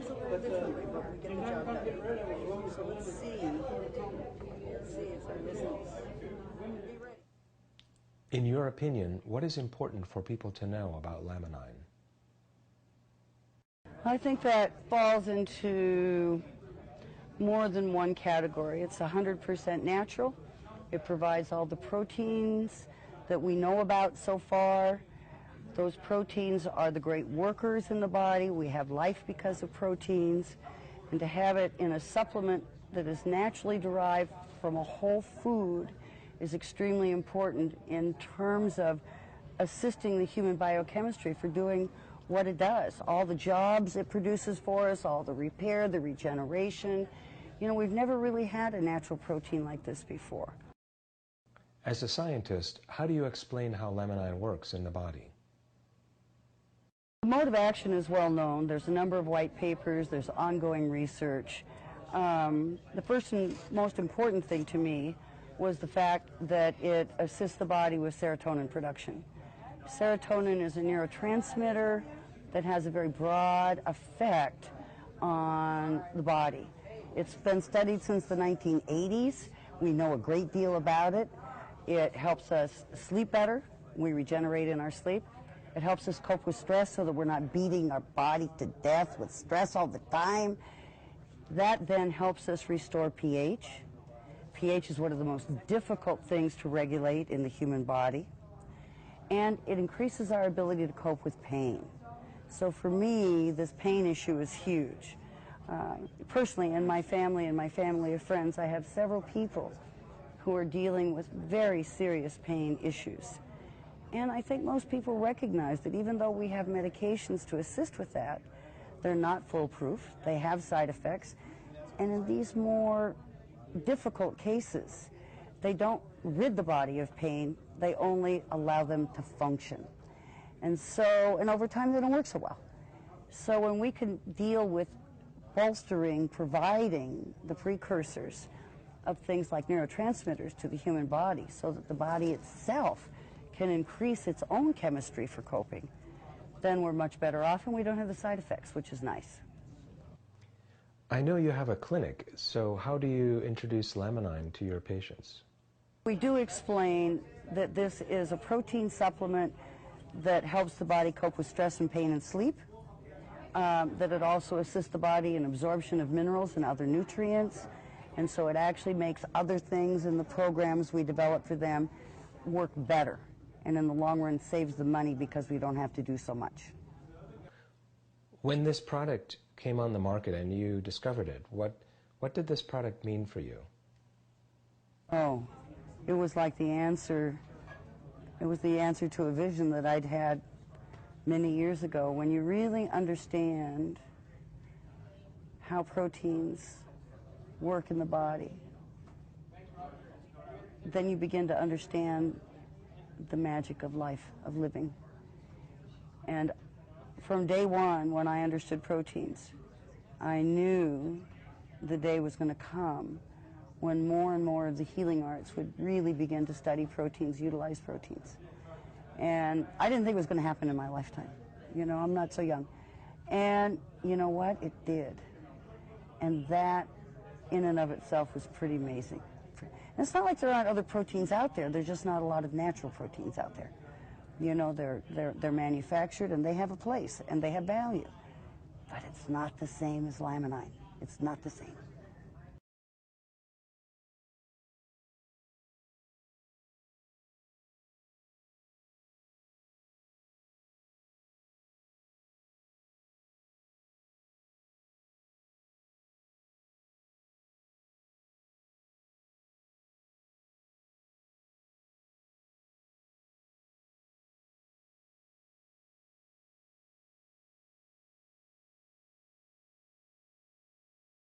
things a little differently, but we get the job done. So let's see if our listeners be ready. In your opinion, what is important for people to know about Laminine? I think that falls into more than one category. It's 100% natural. It provides all the proteins that we know about so far. Those proteins are the great workers in the body. We have life because of proteins. And to have it in a supplement that is naturally derived from a whole food is extremely important in terms of assisting the human biochemistry for doing what it does. All the jobs it produces for us, all the repair, the regeneration. You know, we've never really had a natural protein like this before. As a scientist, how do you explain how Laminine works in the body? The mode of action is well known. There's a number of white papers. There's ongoing research. The first and most important thing to me was the fact that it assists the body with serotonin production. Serotonin is a neurotransmitter that has a very broad effect on the body. It's been studied since the 1980s. We know a great deal about it. It helps us sleep better. We regenerate in our sleep. It helps us cope with stress so that we're not beating our body to death with stress all the time. That then helps us restore pH. pH is one of the most difficult things to regulate in the human body. And it increases our ability to cope with pain. So for me, this pain issue is huge. Personally, in my family and my family of friends, I have several people who are dealing with very serious pain issues. And I think most people recognize that even though we have medications to assist with that, they're not foolproof. They have side effects. And in these more difficult cases, they don't rid the body of pain. They only allow them to function. And over time, they don't work so well. So when we can deal with bolstering, providing the precursors of things like neurotransmitters to the human body so that the body itself can increase its own chemistry for coping, then we're much better off and we don't have the side effects, which is nice. I know you have a clinic, so how do you introduce Laminine to your patients? We do explain that this is a protein supplement that helps the body cope with stress and pain and sleep, that it also assists the body in absorption of minerals and other nutrients, and so it actually makes other things in the programs we develop for them work better, and in the long run saves the money because we don't have to do so much. When this product came on the market and you discovered it, what did this product mean for you? Oh, it was like the answer. It was the answer to a vision that I'd had many years ago. When you really understand how proteins work in the body, then you begin to understand the magic of life, of living. And from day one, when I understood proteins, I knew the day was going to come when more and more of the healing arts would really begin to study proteins, utilize proteins. And I didn't think it was going to happen in my lifetime. You know, I'm not so young. And you know what? It did. And that, in and of itself, was pretty amazing. And it's not like there aren't other proteins out there. There's just not a lot of natural proteins out there. You know, they're manufactured and they have a place and they have value. But it's not the same as Laminine. It's not the same.